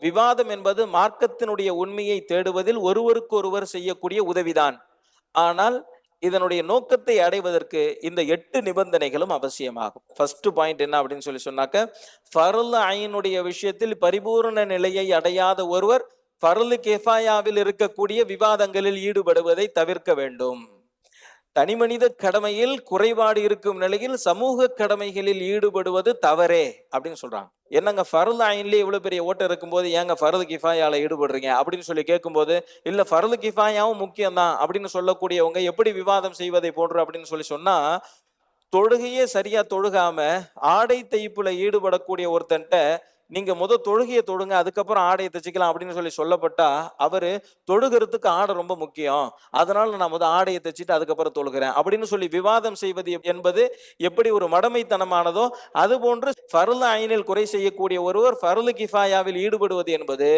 விவாதம் என்பது மார்க்கத்தினுடைய உண்மையை தேடுவதில் ஒருவருக்கு ஒருவர் செய்யக்கூடிய உதவிதான். ஆனால் இதனுடைய நோக்கத்தை அடைவதற்கு இந்த 8 நிபந்தனைகளும் அவசியமாகும். ஃபர்ஸ்ட் பாயிண்ட் என்ன அப்படின்னு சொன்னாக்க, ஃபர்ல் ஐனுடைய விஷயத்தில் பரிபூர்ண நிலையை அடையாத ஒருவர் ஃபர்ல் கிஃபாயாவில் இருக்கக்கூடிய விவாதங்களில் ஈடுபடுவதை தவிர்க்க வேண்டும். தனிமனித கடமையில் குறைபாடு இருக்கும் நிலையில் சமூக கடமைகளில் ஈடுபடுவது தவறே அப்படின்னு சொல்றாங்க. என்னங்க ஃபர்ல் ஐன்லயே இவ்வளவு பெரிய ஓட்டம் இருக்கும்போது ஏங்க ஃபர்ல் கிஃபாயால ஈடுபடுறீங்க அப்படின்னு சொல்லி கேட்கும்போது, இல்ல ஃபர்ல் கிஃபாயாவும் முக்கியம் தான் அப்படின்னு சொல்லக்கூடியவங்க எப்படி விவாதம் செய்வதை போன்று அப்படின்னு சொன்னா, தொழுகையே சரியா தொழுகாம ஆடை தைப்புல ஈடுபடக்கூடிய ஒருத்தன்ட்ட நீங்க தொழுகையை தொழுங்க, அதுக்கப்புறம் ஆடையை தைச்சிக்கலாம் அப்படின்னு சொல்லப்பட்டா, அவரு தொழுகிறதுக்கு ஆடை ரொம்ப முக்கியம், அதனால நான் ஆடையை தைச்சிட்டு அதுக்கப்புறம் தொழுகிறேன் அப்படின்னு சொல்லி விவாதம் செய்வது என்பது எப்படி ஒரு மடமைத்தனமானதோ அது போன்று ஃபர்ல் ஐனில் குறை செய்யக்கூடிய ஒருவர் ஃபர்ல் கிஃபாயாவில் ஈடுபடுவது என்பது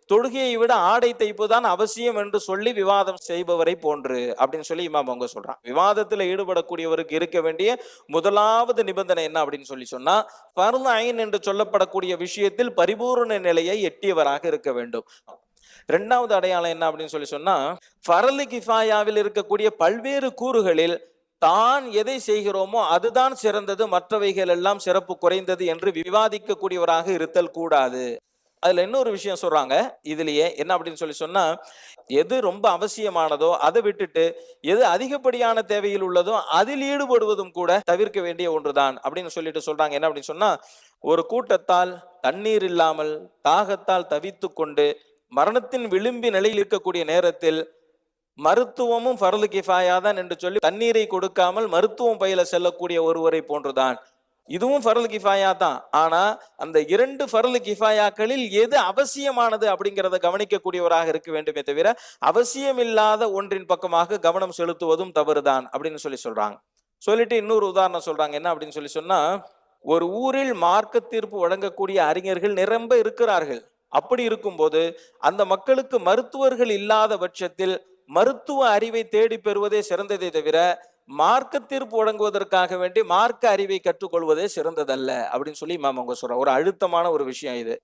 தொழுகையை விட ஆடை தைப்பு தான் அவசியம் என்று சொல்லி விவாதம் செய்பவரை போன்று அப்படின்னு சொல்லி இமாம் அவங்க சொல்றான். விவாதத்தில் ஈடுபடக்கூடியவருக்கு இருக்க வேண்டிய முதலாவது நிபந்தனை என்ன அப்படின்னு சொன்னா, ஃபர்ல் ஐன் என்று சொல்லப்படக்கூடிய விஷயத்தில் பரிபூர்ண நிலையை எட்டியவராக இருக்க வேண்டும். இரண்டாவது அடையாளம் என்ன அப்படின்னு சொன்னா, ஃபர்ல் கிஃபாயாவில் இருக்கக்கூடிய பல்வேறு கூறுகளில் தான் எதை செய்கிறோமோ அதுதான் சிறந்தது, மற்றவைகள் எல்லாம் சிறப்பு குறைந்தது என்று விவாதிக்க கூடியவராக இருத்தல் கூடாது. அதுல இன்னொரு விஷயம் சொல்றாங்க இதுலயே என்ன அப்படின்னு சொன்னா, எது ரொம்ப அவசியமானதோ அதை விட்டுட்டு எது அதிகப்படியான தேவையில் உள்ளதோ அதில் ஈடுபடுவதும் கூட தவிர்க்க வேண்டிய ஒன்றுதான் அப்படின்னு சொல்றாங்க. என்ன அப்படின்னு சொன்னா, ஒரு கூட்டத்தால் தண்ணீர் இல்லாமல் தாகத்தால் தவித்து கொண்டு மரணத்தின் விளிம்பி நிலையில் இருக்கக்கூடிய நேரத்தில் மருத்துவமும் ஃபர்ல் கிஃபாயா தான் என்று சொல்லி தண்ணீரை கொடுக்காமல் மருத்துவம் பயில செல்லக்கூடிய ஒருவரை போன்றுதான். இதுவும் ஃபர்ல் கிஃபாயா தான். ஆனா அந்த 2 ஃபர்ல் கிஃபாயாக்களில் எது அவசியமானது அப்படிங்கிறத கவனிக்கக்கூடியவராக இருக்க வேண்டுமே தவிர அவசியம் இல்லாத ஒன்றின் பக்கமாக கவனம் செலுத்துவதும் தவறுதான் அப்படின்னு சொல்றாங்க. சொல்லிட்டு இன்னொரு உதாரணம் சொல்றாங்க. என்ன அப்படின்னு சொன்னா, ஒரு ஊரில் மார்க்க தீர்ப்பு வழங்கக்கூடிய அறிஞர்கள் நிரம்ப இருக்கிறார்கள். அப்படி இருக்கும்போது அந்த மக்களுக்கு மருத்துவர்கள் இல்லாத பட்சத்தில் மருத்துவ அறிவை தேடி பெறுவதே சிறந்ததை தவிர மார்க்க தீர்ப்பு வழங்குவதற்காக வேண்டி மார்க்க அறிவை கற்றுக்கொள்வதே சிறந்ததல்ல அப்படின்னு சொல்லி இமாம் அவங்க சொல்றாங்க. ஒரு அழுத்தமான ஒரு விஷயம் இது.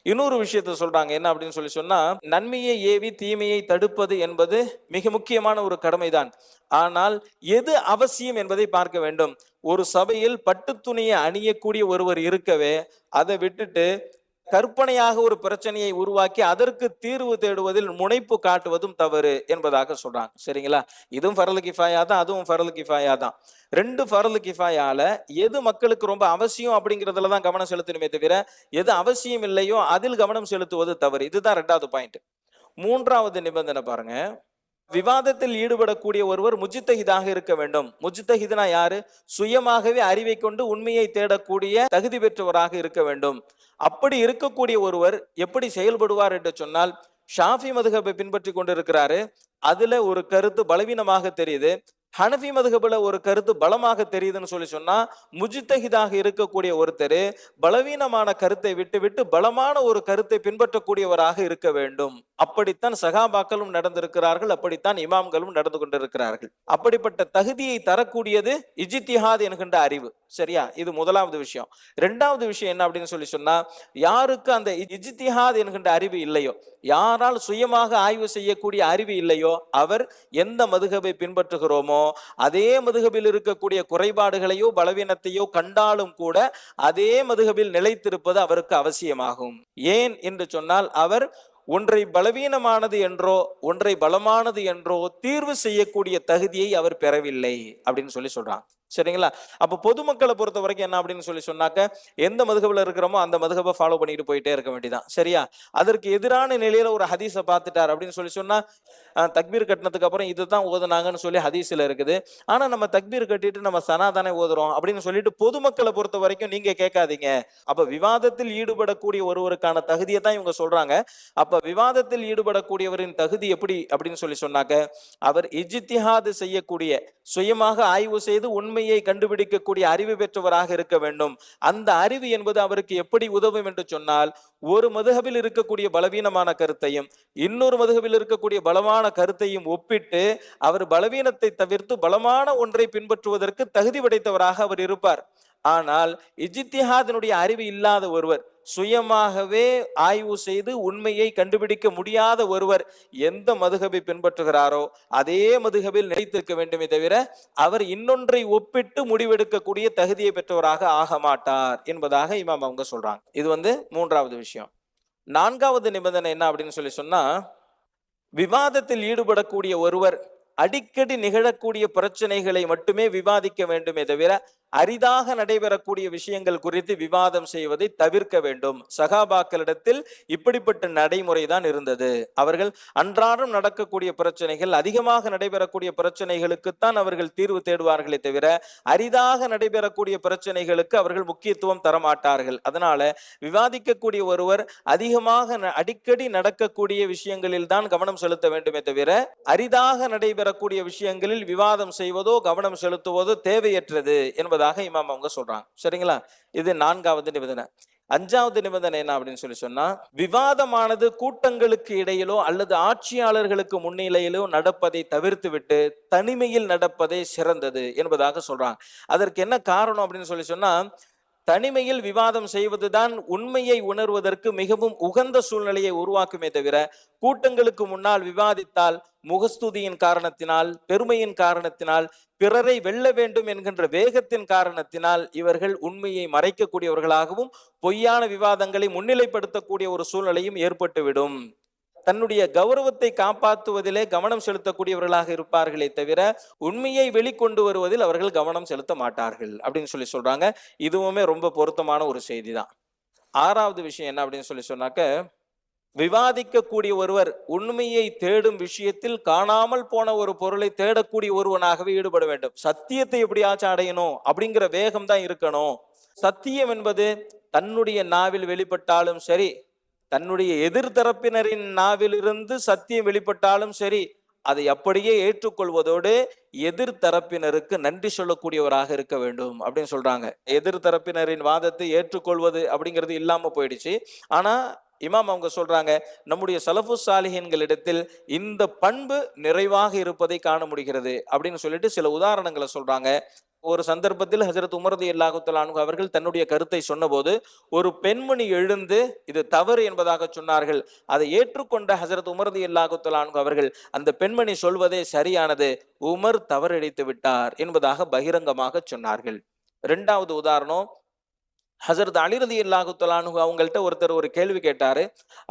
இன்னொரு விஷயத்த சொல்றாங்க. என்ன அப்படின்னு சொன்னா, நன்மையை ஏவி தீமையை தடுப்பது என்பது மிக முக்கியமான ஒரு கடமைதான். ஆனால் எது அவசியம் என்பதை பார்க்க வேண்டும். ஒரு சபையில் பட்டு துணியை அணியக்கூடிய ஒருவர் இருக்கவே அதை விட்டுட்டு கற்பனையாக ஒரு பிரச்சனையை உருவாக்கி அதற்கு தீர்வு தேடுவதில் முனைப்பு காட்டுவதும் தவறு என்பதாக சொல்றாங்க. சரிங்களா? இதுவும் ஃபர்ல் கிஃபாயா தான், அதுவும் ஃபர்ல் கிஃபாயா தான். 2 ஃபர்ல் கிஃபாயால எது மக்களுக்கு ரொம்ப அவசியம் அப்படிங்கிறதுல தான் கவனம் செலுத்தணுமே தவிர எது அவசியம் இல்லையோ அதில் கவனம் செலுத்துவது தவறு. இதுதான் 2வது பாயிண்ட். 3வது நிபந்தனை பாருங்க. விவாதத்தில் ஈடுபடக்கூடிய ஒருவர் முஜ்தஹிதாக இருக்க வேண்டும். முஜ்தஹித்னா யாரு? சுயமாகவே அறிவை கொண்டு உண்மையை தேடக்கூடிய தகுதி பெற்றவராக இருக்க வேண்டும். அப்படி இருக்கக்கூடிய ஒருவர் எப்படி செயல்படுவார் என்று சொன்னால், ஷாஃபி மதுஹபை பின்பற்றி கொண்டிருக்கிறாரு, அதுல ஒரு கருத்து பலவீனமாக தெரியுது, ஹனஃபி மதுஹபுல ஒரு கருத்து பலமாக தெரியுதுன்னு சொன்னா, முஜ்தஹிதாக இருக்கக்கூடிய ஒருத்தர் பலவீனமான கருத்தை விட்டு பலமான ஒரு கருத்தை பின்பற்றக்கூடியவராக இருக்க வேண்டும். அப்படித்தான் சகாபாக்களும் நடந்திருக்கிறார்கள், அப்படித்தான் இமாம்களும் நடந்து கொண்டிருக்கிறார்கள். அப்படிப்பட்ட தகுதியை தரக்கூடியது இஜ்திஹாத் என்கின்ற அறிவு. சரியா? இது முதலாவது விஷயம். 2வது விஷயம் என்ன அப்படின்னு சொன்னா, யாருக்கு அந்த இஜ்திஹாத் என்கின்ற அறிவு இல்லையோ, யாரால் சுயமாக ஆய்வு செய்யக்கூடிய அறிவு இல்லையோ, அவர் எந்த மதுஹபை பின்பற்றுகிறோமோ அதே மதுஹபில் இருக்கக்கூடிய குறைபாடுகளையோ பலவீனத்தையோ கண்டாலும் கூட அதே மதுஹபில் நிலைத்திருப்பது அவருக்கு அவசியமாகும். ஏன் என்று சொன்னால், அவர் ஒன்றை பலவீனமானது என்றோ ஒன்றை பலமானது என்றோ தீர்வு செய்யக்கூடிய தகுதியை அவர் பெறவில்லை அப்படின்னு சொல்றாங்க. சரிங்களா? அப்ப பொதுமக்களை பொறுத்த வரைக்கும் என்ன அப்படின்னு சொன்னாக்க, எந்த மதுஹப்ல இருக்கிறோமோ அந்த மதுஹபை ஃபாலோ பண்ணிட்டு போயிட்டே இருக்க வேண்டியதான். சரியா? அதற்கு எதிரான நிலையில ஒரு ஹதீஸை பார்த்துட்டார் அப்படின்னு சொன்னா, தக்பீர் கட்டினதுக்கு அப்புறம் இதுதான் ஓதுனாங்கன்னு சொல்லி ஹதீஸ்ல இருக்குது, ஆனா நம்ம தக்பீர் கட்டிட்டு நம்ம சனாதானே ஓதுறோம் அப்படின்னு சொல்லிட்டு பொதுமக்களை பொறுத்த வரைக்கும் நீங்க கேட்காதீங்க. அப்ப விவாதத்தில் ஈடுபடக்கூடிய ஒருவருக்கான தகுதியை தான் இவங்க சொல்றாங்க. அப்ப விவாதத்தில் ஈடுபடக்கூடியவரின் தகுதி எப்படி அப்படின்னு சொன்னாக்க, அவர் இஜ்திஹாத் செய்யக்கூடிய, சுயமாக ஆய்வு செய்து உண்மையை கண்டுபிடிக்கக்கூடிய அறிவு பெற்றவராக இருக்க வேண்டும். அந்த அறிவு என்பது அவருக்கு எப்படி உதவும் என்று சொன்னால், ஒரு மதுஹபில் இருக்கக்கூடிய பலவீனமான கருத்தையும் இன்னொரு மதுஹபில் இருக்கக்கூடிய பலமான கருத்தையும் ஒப்பிட்டு அவர் பலவீனத்தை தவிர்த்து பலமான ஒன்றை பின்பற்றுவதற்கு தகுதி படைத்தவராக அவர் இருப்பார். ஆனால் இஜ்திஹாதினுடைய அறிவு இல்லாத ஒருவர், சுயமாகவே ஆய்வு செய்து உண்மையை கண்டுபிடிக்க முடியாத ஒருவர் எந்த மதுஹபை பின்பற்றுகிறாரோ அதே மதுஹபில் நிலைத்திருக்க வேண்டுமே தவிர அவர் இன்னொன்றை ஒப்பிட்டு முடிவெடுக்கக்கூடிய தகுதியை பெற்றவராக ஆக மாட்டார் என்பதாக இமாம் அவங்க சொல்றாங்க. இது மூன்றாவது விஷயம். நான்காவது நிபந்தனை என்ன அப்படின்னு சொன்னா, விவாதத்தில் ஈடுபடக்கூடிய ஒருவர் அடிக்கடி நிகழக்கூடிய பிரச்சனைகளை மட்டுமே விவாதிக்க வேண்டுமே தவிர அரிதாக நடைபெறக்கூடிய விஷயங்கள் குறித்து விவாதம் செய்வதை தவிர்க்க வேண்டும். சகாபாக்களிடத்தில் இப்படிப்பட்ட நடைமுறை தான் இருந்தது. அவர்கள் அன்றாடம் நடக்கக்கூடிய பிரச்சனைகள், அதிகமாக நடைபெறக்கூடிய பிரச்சனைகளுக்குத்தான் அவர்கள் தீர்வு தேடுவார்களே தவிர அரிதாக நடைபெறக்கூடிய பிரச்சனைகளுக்கு அவர்கள் முக்கியத்துவம் தரமாட்டார்கள். அதனால விவாதிக்கக்கூடிய ஒருவர் அதிகமாக அடிக்கடி நடக்கக்கூடிய விஷயங்களில் தான் கவனம் செலுத்த வேண்டுமே தவிர அரிதாக நடைபெறக்கூடிய விஷயங்களில் விவாதம் செய்வதோ கவனம் செலுத்துவதோ தேவையற்றது என்பதாக இமாம் அவங்க சொல்றாங்க. சரிங்களா? இது நான்காவது நிபந்தனை. அஞ்சாவது நிபந்தனை என்ன அப்படின்னு சொன்னா, விவாதமானது கூட்டங்களுக்கு இடையிலோ அல்லது ஆட்சியாளர்களுக்கு முன்னிலையிலோ நடப்பதை தவிர்த்து விட்டு தனிமையில் நடப்பதே சிறந்தது என்பதாக சொல்றாங்க. அதற்கு என்ன காரணம் அப்படின்னு சொன்னா, தனிமையில் விவாதம் செய்வதுதான் உண்மையை உணர்வதற்கு மிகவும் உகந்த சூழ்நிலையை உருவாக்குமே தவிர கூட்டங்களுக்கு முன்னால் விவாதித்தால் முகஸ்துதியின் காரணத்தினால், பெருமையின் காரணத்தினால், பிறரை வெல்ல வேண்டும் என்கின்ற வேகத்தின் காரணத்தினால் இவர்கள் உண்மையை மறைக்கக்கூடியவர்களாகவும் பொய்யான விவாதங்களை முன்னிலைப்படுத்தக்கூடிய ஒரு சூழ்நிலையும் ஏற்பட்டுவிடும். தன்னுடைய கௌரவத்தை காப்பாற்றுவதிலே கவனம் செலுத்தக்கூடியவர்களாக இருப்பார்களே தவிர உண்மையை வெளிக்கொண்டு வருவதில் அவர்கள் கவனம் செலுத்த மாட்டார்கள் அப்படின்னு சொல்றாங்க. இதுவுமே ரொம்ப பொருத்தமான ஒரு செய்தி தான். ஆறாவது விஷயம் என்ன அப்படின்னு சொன்னாக்க, விவாதிக்கக்கூடிய ஒருவர் உண்மையை தேடும் விஷயத்தில் காணாமல் போன ஒரு பொருளை தேடக்கூடிய ஒருவனாகவே ஈடுபட வேண்டும். சத்தியத்தை எப்படியாச்சும் அடையணும் அப்படிங்கிற வேகம் தான் இருக்கணும். சத்தியம் என்பது தன்னுடைய நாவில் வெளிப்பட்டாலும் சரி, தன்னுடைய எதிர்த்தரப்பினரின் நாவிலிருந்து சத்தியம் வெளிப்பட்டாலும் சரி, அதை அப்படியே ஏற்றுக்கொள்வதோடு எதிர்த்தரப்பினருக்கு நன்றி சொல்லக்கூடியவராக இருக்க வேண்டும் அப்படின்னு சொல்றாங்க. எதிர்த்தரப்பினரின் வாதத்தை ஏற்றுக்கொள்வது அப்படிங்கிறது இல்லாம போயிடுச்சு. ஆனா இமாம் அவங்க சொல்றாங்க, நம்முடைய சலஃபு சாலிஹீன்களிடத்தில் இந்த பண்பு நிறைவாக இருப்பதை காண முடிகிறது அப்படின்னு சொல்லிட்டு சில உதாரணங்களை சொல்றாங்க. ஒரு சந்தர்ப்பத்தில் ஹஜரத் உமர் ரலியல்லாஹு தஆலா அன்ஹு அவர்கள் தன்னுடைய கருத்தை சொன்னபோது ஒரு பெண்மணி எழுந்து இது தவறு என்பதாக சொன்னார்கள். அதை ஏற்றுக்கொண்ட ஹஜரத் உமர் ரலியல்லாஹு தஆலா அன்ஹு அவர்கள் அந்த பெண்மணி சொல்வதே சரியானது, உமர் தவறிழைத்து விட்டார் என்பதாக பகிரங்கமாக சொன்னார்கள். இரண்டாவது உதாரணம், ஹசரத் அலி ரலியல்லாஹு தஆலா அன்ஹு அவங்கள்ட்ட ஒருத்தர் ஒரு கேள்வி கேட்டாரு.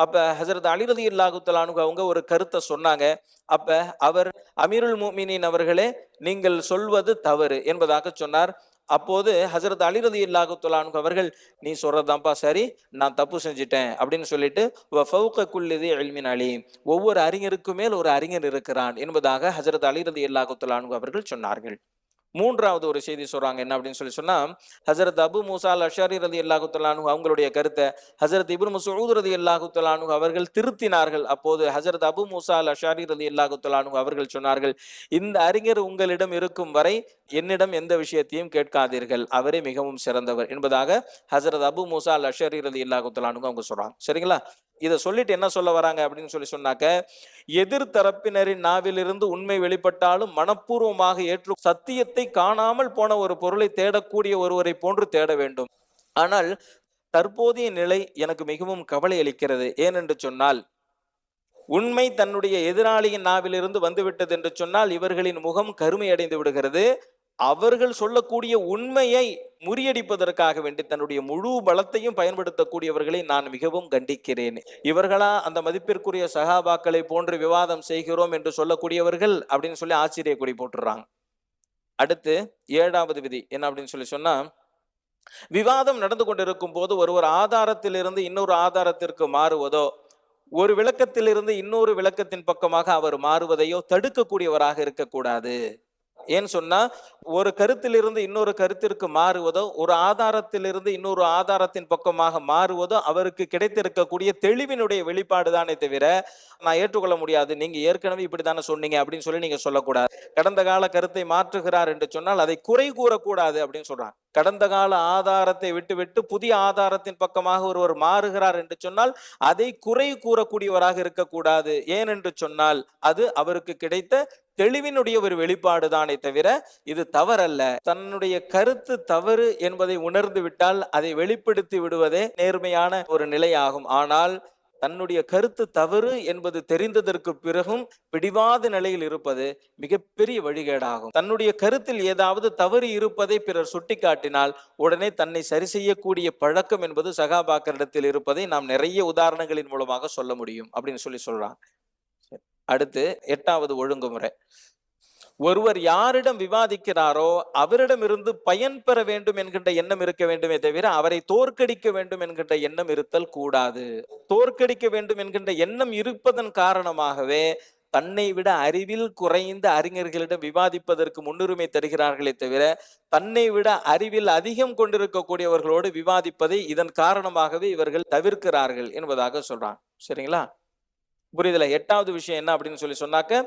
அப்ப ஹசரத் அலி ரலியல்லாஹு தஆலா அன்ஹு அவங்க ஒரு கருத்தை சொன்னாங்க. அப்ப அவர், அமீருல் முஃமினீன் அவர்களே, நீங்கள் சொல்வது தவறு என்பதாக சொன்னார். அப்போது ஹசரத் அலி ரலியல்லாஹு தஆலா அன்ஹு அவர்கள், நீ சொல்றதாப்பா சரி, நான் தப்பு செஞ்சிட்டேன் அப்படின்னு சொல்லிட்டு வ ஃபௌக குல்லி தி இல்மின் அலீம், ஒவ்வொரு அறிஞருக்கு மேல் ஒரு அறிஞர் இருக்கிறான் என்பதாக ஹசரத் அலி ரலியல்லாஹு தஆலா அன்ஹு அவர்கள் சொன்னார்கள். மூன்றாவது ஒரு செய்தி சொல்றாங்க. என்ன அப்படின்னு சொன்னா, ஹசரத் அபு மூசா அல் அஷாரி ரலியல்லாஹு தஆலா அன்ஹு அவங்களுடைய கருத்தை ஹசரத் இப்னு மஸ்ஊத் ரலியல்லாஹு தஆலா அன்ஹு அவர்கள் திருத்தினார்கள். அப்போது ஹசரத் அபு மூசா அல் அஷாரி ரலியல்லாஹு தஆலா அன்ஹு அவர்கள் சொன்னார்கள், இந்த அறிஞர் உங்களிடம் இருக்கும் வரை என்னிடம் எந்த விஷயத்தையும் கேட்காதீர்கள், அவரே மிகவும் சிறந்தவர் என்பதாக ஹசரத் அபு மூசா அல் அஷாரி ரலியல்லாஹு தஆலா அன்ஹு அவங்க சொல்றாங்க. சரிங்களா? இதை சொல்லிட்டு என்ன சொல்ல வராங்க அப்படின்னு சொன்னாக்க, எதிர்த்தரப்பினரின் நாவிலிருந்து உண்மை வெளிப்பட்டாலும் மனப்பூர்வமாக ஏற்று சத்தியத்தை காணாமல் போன ஒரு பொருளை தேடக்கூடிய ஒருவரை போன்று தேட வேண்டும். ஆனால் தற்போதைய நிலை எனக்கு மிகவும் கவலை அளிக்கிறது. ஏனென்று சொன்னால், உண்மை தன்னுடைய எதிராளியின் நாவிலிருந்து வந்துவிட்டது என்று சொன்னால் இவர்களின் முகம் கருமை அடைந்து விடுகிறது. அவர்கள் சொல்லக்கூடிய உண்மையை முறியடிப்பதற்காக வேண்டி தன்னுடைய முழு பலத்தையும் பயன்படுத்தக்கூடியவர்களை நான் மிகவும் கண்டிக்கிறேன். இவர்களா அந்த மதிப்பிற்குரிய சஹாபாக்களை போன்று விவாதம் செய்கிறோம் என்று சொல்லக்கூடியவர்கள் அப்படின்னு சொல்லி ஆச்சரிய குறி போட்டுறாங்க. அடுத்து ஏழாவது விதி என்ன அப்படின்னு சொன்னா, விவாதம் நடந்து கொண்டிருக்கும் போது ஒருவர் ஆதாரத்திலிருந்து இன்னொரு ஆதாரத்திற்கு மாறுவதோ, ஒரு விளக்கத்திலிருந்து இன்னொரு விளக்கத்தின் பக்கமாக அவர் மாறுவதையோ தடுக்கக்கூடியவராக இருக்கக்கூடாது. ஏன்னு சொன்னா, ஒரு கருத்திலிருந்து இன்னொரு கருத்திற்கு மாறுவதோ, ஒரு ஆதாரத்திலிருந்து இன்னொரு ஆதாரத்தின் பக்கமாக மாறுவதோ அவருக்கு கிடைத்திருக்கக்கூடிய தெளிவினுடைய வெளிப்பாடு தானே தவிர, நான் ஏற்றுக்கொள்ள முடியாது, நீங்க ஏற்கனவே இப்படித்தானே சொன்னீங்க அப்படின்னு சொல்லி நீங்க சொல்லக்கூடாது. கடந்த கால கருத்தை மாற்றுகிறார் என்று சொன்னால் அதை குறை கூறக்கூடாது அப்படின்னு சொல்றாங்க. கடந்த கால ஆதாரத்தை விட்டுவிட்டு புதிய ஆதாரத்தின் பக்கமாக ஒருவர் மாறுகிறார் என்று சொன்னால் அதை குறை கூறக்கூடியவராக இருக்கக்கூடாது. ஏனென்று சொன்னால் அது அவருக்கு கிடைத்த தெளிவினுடைய ஒரு வெளிப்பாடு தானே தவிர இது தவறல்ல. தன்னுடைய கருத்து தவறு என்பதை உணர்ந்து விட்டால் அதை வெளிப்படுத்தி விடுவதே நேர்மையான ஒரு நிலையாகும். ஆனால் தன்னுடைய கருத்து தவறு என்பது தெரிந்ததற்கு பிறகும் பிடிவாத நிலையில் இருப்பது மிகப்பெரிய வழிகேடாகும். தன்னுடைய கருத்தில் ஏதாவது தவறு இருப்பதை பிறர் சுட்டிக்காட்டினால் உடனே தன்னை சரி செய்யக்கூடிய பழக்கம் என்பது சகாபாக்களிடத்தில் இருப்பதை நாம் நிறைய உதாரணங்களின் மூலமாக சொல்ல முடியும் அப்படின்னு சொல்றாங்க. அடுத்து 8வது ஒழுங்குமுறை. ஒருவர் யாரிடம் விவாதிக்கிறாரோ அவரிடமிருந்து பயன் பெற வேண்டும் என்கின்ற எண்ணம் இருக்க வேண்டுமே தவிர அவரை தோற்கடிக்க வேண்டும் என்கின்ற எண்ணம் இருத்தல் கூடாது. தோற்கடிக்க வேண்டும் என்கின்ற எண்ணம் இருப்பதன் காரணமாகவே தன்னை விட அறிவில் குறைந்த அறிஞர்களிடம் விவாதிப்பதற்கு முன்னுரிமை தருகிறார்களே தவிர தன்னை விட அறிவில் அதிகம் கொண்டிருக்கக்கூடியவர்களோடு விவாதிப்பதை இதன் காரணமாகவே இவர்கள் தவிர்க்கிறார்கள் என்பதாக சொல்றாங்க. சரிங்களா? புரியுதுல? 8வது விஷயம் என்ன அப்படின்னு சொன்னாக்க,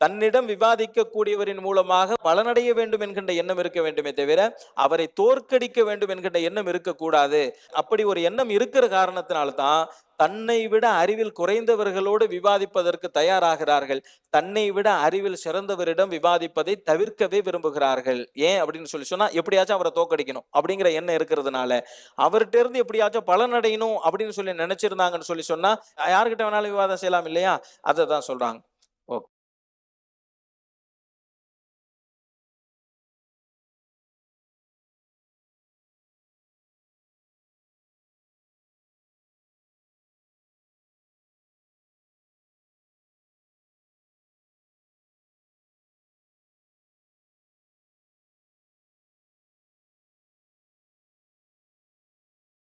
தன்னிடம் விவாதிக்க கூடியவரின் மூலமாக பலனடைய வேண்டும் என்கின்ற எண்ணம் இருக்க வேண்டுமே தவிர அவரை தோற்கடிக்க வேண்டும் என்கின்ற எண்ணம் இருக்கக்கூடாது. அப்படி ஒரு எண்ணம் இருக்கிற காரணத்தினால்தான் தன்னை விட அறிவில் குறைந்தவர்களோடு விவாதிப்பதற்கு தயாராகிறார்கள். தன்னை விட அறிவில் சிறந்தவரிடம் விவாதிப்பதை தவிர்க்கவே விரும்புகிறார்கள். ஏன் அப்படின்னு சொன்னா, எப்படியாச்சும் அவரை தோற்கடிக்கணும் அப்படிங்கிற எண்ணம் இருக்கிறதுனால, அவர்கிட்ட இருந்து எப்படியாச்சும் பலனடையணும் அப்படின்னு நினைச்சிருந்தாங்கன்னு சொன்னா யாருக்கிட்ட வேணாலும் விவாதம் செய்யலாம் இல்லையா? அதை தான் சொல்றாங்க.